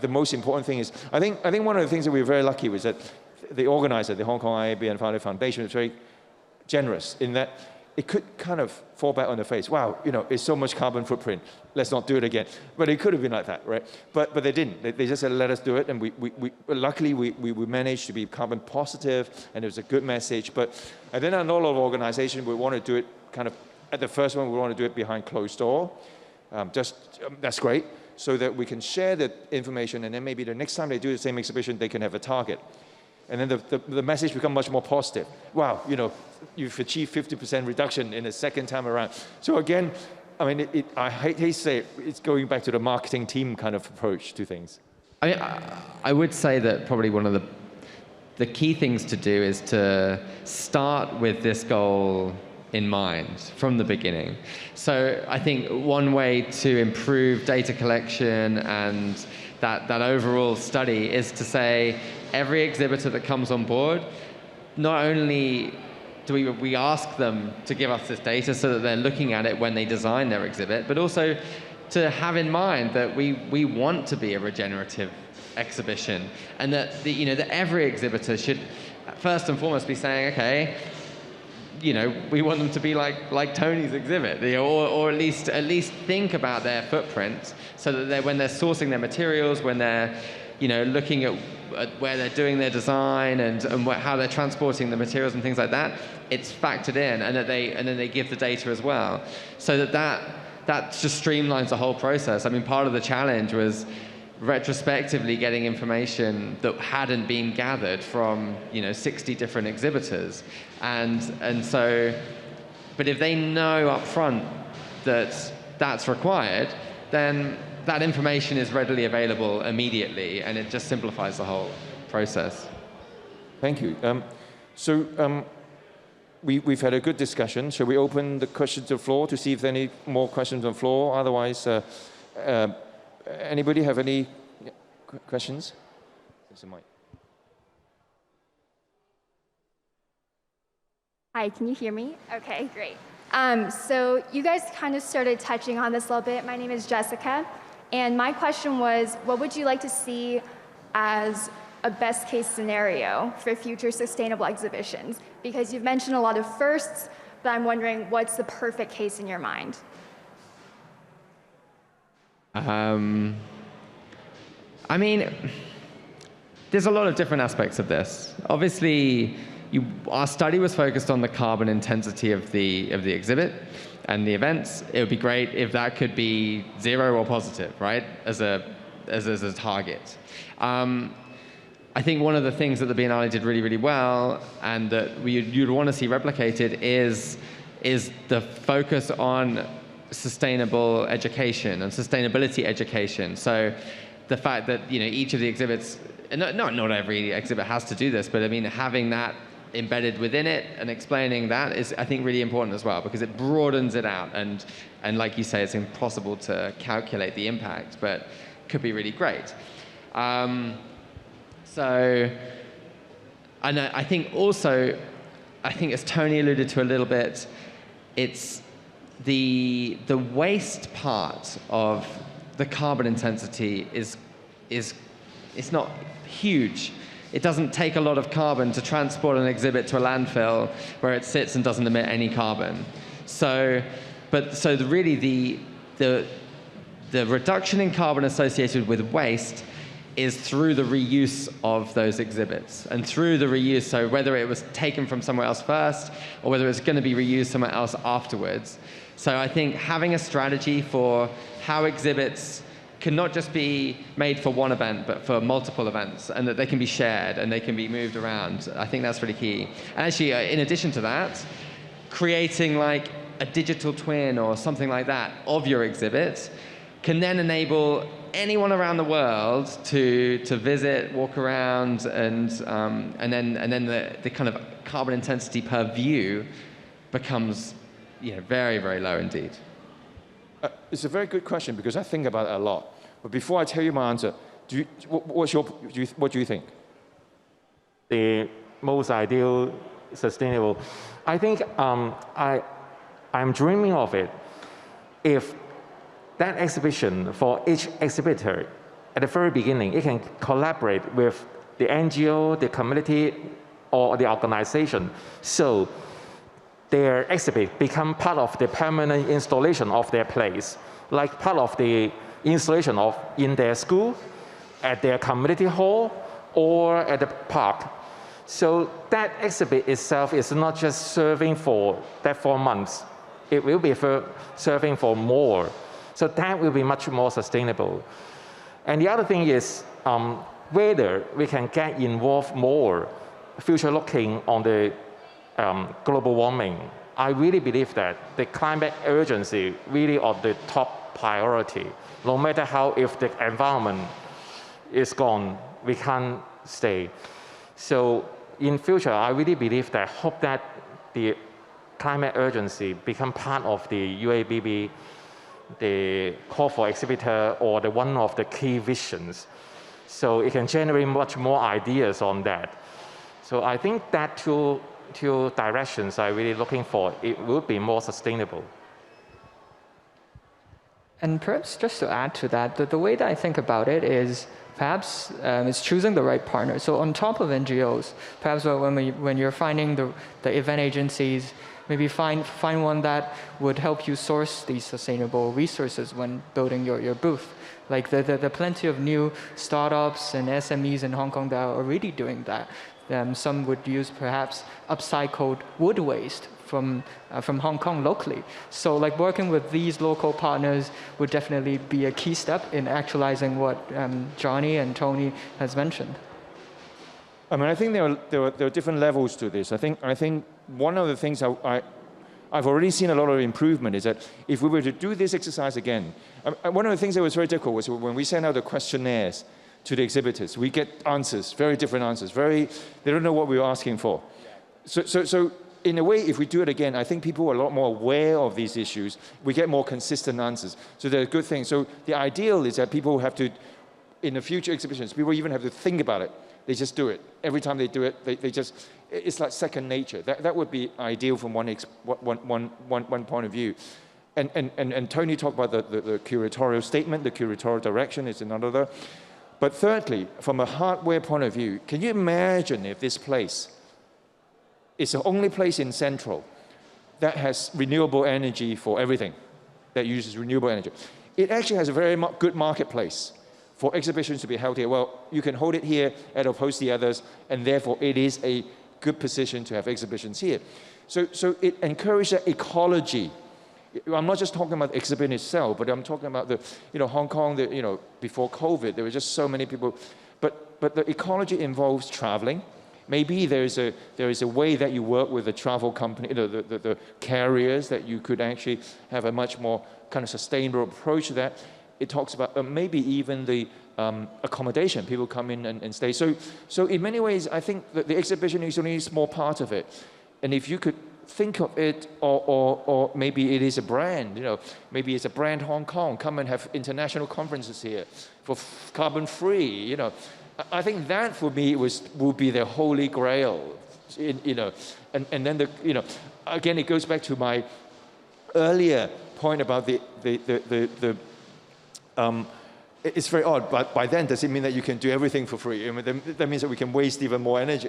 A: the most important thing is, I think one of the things that we were very lucky was that the organizer, the Hong Kong IAB and Foundry Foundation, was very generous in that it could kind of fall back on the face. Wow, it's so much carbon footprint. Let's not do it again. But it could have been like that, right? But they didn't. They just said, let us do it. And luckily, we managed to be carbon positive, and it was a good message. And then a lot of organizations, we want to do it kind of, at the first one, we want to do it behind closed door. That's great, so that we can share the information, and then maybe the next time they do the same exhibition, they can have a target. And then the message becomes much more positive. Wow, you've achieved 50% reduction in the second time around. So again, I mean, I hate to say it, it's going back to the marketing team kind of approach to things.
B: I would say that probably one of the key things to do is to start with this goal in mind from the beginning. So I think one way to improve data collection and that overall study is to say every exhibitor that comes on board, not only do we ask them to give us this data so that they're looking at it when they design their exhibit, but also to have in mind that we want to be a regenerative exhibition, and that that every exhibitor should first and foremost be saying, okay, we want them to be like Tony's exhibit, or at least think about their footprint, so that when they're sourcing their materials, when they're looking at where they're doing their design and how they're transporting the materials and things like that, it's factored in, and then they give the data as well, so that just streamlines the whole process. I mean, part of the challenge was retrospectively getting information that hadn't been gathered from 60 different exhibitors, and so, but if they know up front that that's required, then that information is readily available immediately, and it just simplifies the whole process.
A: Thank you. We've had a good discussion. Shall we open the questions to the floor to see if there are any more questions on the floor? Otherwise, anybody have any questions? There's a mic.
E: Hi, can you hear me? Okay, great. So you guys kind of started touching on this a little bit. My name is Jessica, and my question was, what would you like to see as a best case scenario for future sustainable exhibitions? Because you've mentioned a lot of firsts, but I'm wondering what's the perfect case in your mind?
B: I mean, there's a lot of different aspects of this. Obviously, our study was focused on the carbon intensity of the exhibit and the events. It would be great if that could be 0 or positive, right, as a target. I think one of the things that the Biennale did really, really well, and that you'd want to see replicated, is the focus on sustainable education and sustainability education. So the fact that each of the exhibits, not every exhibit has to do this, but I mean having that embedded within it and explaining that is, I think, really important as well, because it broadens it out, and like you say, it's impossible to calculate the impact, but could be really great. So, and I think also, as Tony alluded to a little bit, it's the waste part of the carbon intensity is not huge. It doesn't take a lot of carbon to transport an exhibit to a landfill where it sits and doesn't emit any carbon. So really the reduction in carbon associated with waste is through the reuse of those exhibits, and through the reuse, so whether it was taken from somewhere else first or whether it's going to be reused somewhere else afterwards. So I think having a strategy for how exhibits can not just be made for one event, but for multiple events, and that they can be shared and they can be moved around, I think that's really key. And actually, in addition to that, creating like a digital twin or something like that of your exhibit can then enable anyone around the world to visit, walk around, and then the kind of carbon intensity per view becomes very, very low indeed.
A: It's a very good question, because I think about it a lot. But before I tell you my answer, what do you think?
D: The most ideal, sustainable. I think I'm dreaming of it. If that exhibition, for each exhibitor, at the very beginning, it can collaborate with the NGO, the community, or the organization, so their exhibit become part of the permanent installation of their place, like part of the installation in their school, at their community hall, or at the park. So that exhibit itself is not just serving for that 4 months. It will be serving for more. So that will be much more sustainable. And the other thing is whether we can get involved more, future looking on the global warming. I really believe that the climate urgency really of the top priority. No matter how, if the environment is gone, we can't stay. So in future, I really believe that, hope that the climate urgency become part of the UABB the call for exhibitor or the one of the key visions. So it can generate much more ideas on that. So I think that two directions I'm really looking for. It will be more sustainable.
C: And perhaps just to add to that, the way that I think about it is perhaps it's choosing the right partner. So on top of NGOs, perhaps when you're finding the event agencies, maybe find one that would help you source these sustainable resources when building your booth. Like there are plenty of new startups and SMEs in Hong Kong that are already doing that. Some would use perhaps upcycled wood waste from Hong Kong locally. So like working with these local partners would definitely be a key step in actualizing what Johnny and Tony has mentioned.
A: I mean, I think there are different levels to this. I think one of the things I've already seen a lot of improvement is that if we were to do this exercise again, one of the things that was very difficult was when we sent out the questionnaires to the exhibitors, we get answers, very different answers, they don't know what we were asking for. So in a way, if we do it again, I think people are a lot more aware of these issues. We get more consistent answers. So they're a good thing. So the ideal is that people have to, in the future exhibitions, people even have to think about it. They just do it. Every time they do it, it's like second nature. That would be ideal from one point of view. And Tony talked about the curatorial statement, the curatorial direction is another. But thirdly, from a hardware point of view, can you imagine if this place is the only place in Central that has renewable energy for everything, that uses renewable energy? It actually has a very good marketplace for exhibitions to be held here. Well, you can hold it here as opposed to the others, and therefore it is a good position to have exhibitions here. So it encourages ecology. I'm not just talking about the exhibit itself, but I'm talking about Hong Kong, before COVID, there were just so many people. But the ecology involves traveling. Maybe there is a way that you work with the travel company, the carriers, that you could actually have a much more kind of sustainable approach to that. It talks about maybe even the accommodation. People come in and stay. So in many ways, I think that the exhibition is only a small part of it. And if you could think of it, or maybe it is a brand, maybe it's a brand Hong Kong, come and have international conferences here for carbon free, I think that for me would be the holy grail, and then again, it goes back to my earlier point about it's very odd, but by then, does it mean that you can do everything for free? I mean, that means that we can waste even more energy.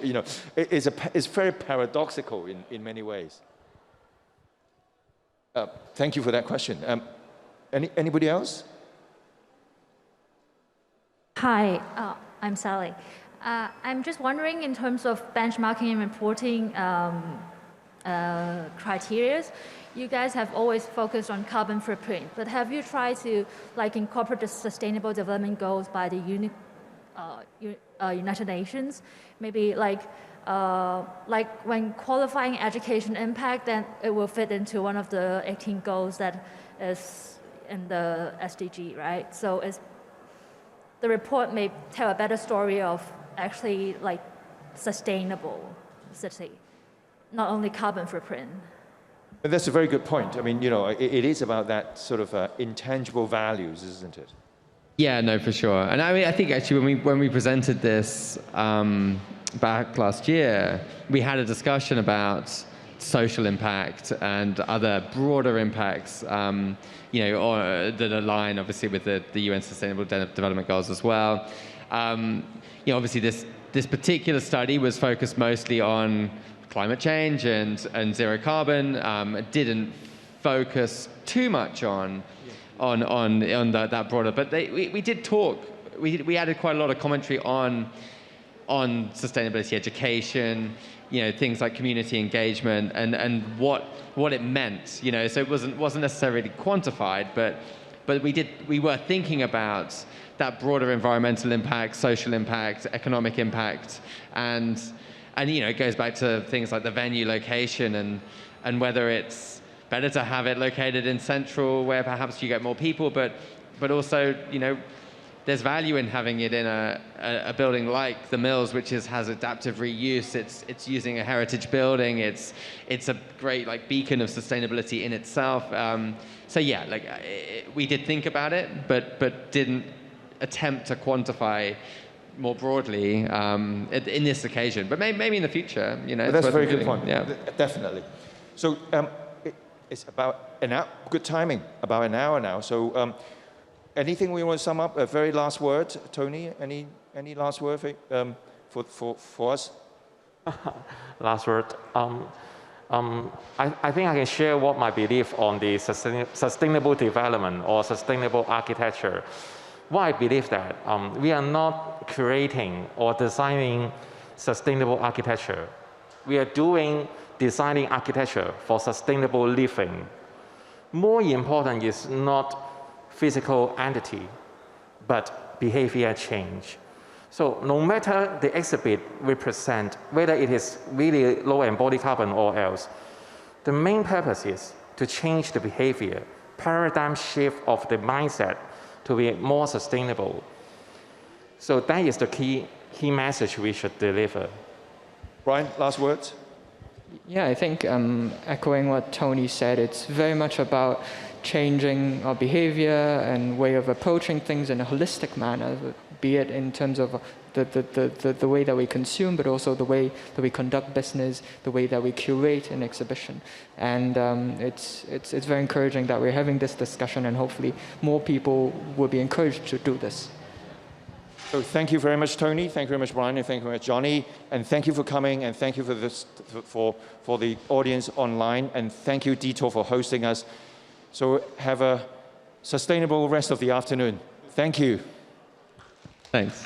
A: It's very paradoxical in many ways. Thank you for that question. Anybody else?
F: Hi, I'm Sally. I'm just wondering, in terms of benchmarking and reporting criteria, you guys have always focused on carbon footprint, but have you tried to incorporate the Sustainable Development Goals by the United Nations? Maybe like when qualifying education impact, then it will fit into one of the 18 goals that is in the SDG, right? So the report may tell a better story of actually sustainable city, not only carbon footprint.
A: That's a very good point. I mean, it is about that sort of intangible values, isn't it?
B: Yeah, no, for sure. And I mean, I think actually when we presented this back last year, we had a discussion about social impact and other broader impacts, or that align obviously with the UN Sustainable Development Goals as well. Obviously this particular study was focused mostly on climate change and zero carbon. Didn't focus too much on that broader, but we did talk. We added quite a lot of commentary on sustainability education, things like community engagement and what it meant. So it wasn't necessarily quantified, but we were thinking about that broader environmental impact, social impact, economic impact, and it goes back to things like the venue location and whether it's better to have it located in Central where perhaps you get more people, but also there's value in having it in a building like the Mills, which has adaptive reuse. It's using a heritage building. It's a great like beacon of sustainability in itself. So yeah, like we did think about it, but didn't attempt to quantify more broadly in this occasion. But maybe in the future, you know.
A: That's a very good point.
B: Yeah,
A: definitely. So it's about an hour. Good timing. About an hour now. So. Anything we want to sum up? A very last word, Tony. Any last word for us?
D: Last word. I think I can share what my belief on the sustainable development or sustainable architecture. Why I believe that we are not creating or designing sustainable architecture. We are designing architecture for sustainable living. More important is not physical entity, but behavior change. So no matter the exhibit we present, whether it is really low embodied carbon or else, the main purpose is to change the behavior, paradigm shift of the mindset to be more sustainable. So that is the key message we should deliver.
A: Brian, last words?
C: Yeah, I think echoing what Tony said, it's very much about changing our behavior and way of approaching things in a holistic manner, be it in terms of the way that we consume, but also the way that we conduct business, the way that we curate an exhibition. And it's very encouraging that we're having this discussion, and hopefully more people will be encouraged to do this.
A: So thank you very much, Tony. Thank you very much, Brian, and thank you very much, Johnny. And thank you for coming, and thank you for this for the audience online, and thank you, deTour, for hosting us. So have a sustainable rest of the afternoon. Thank you.
B: Thanks.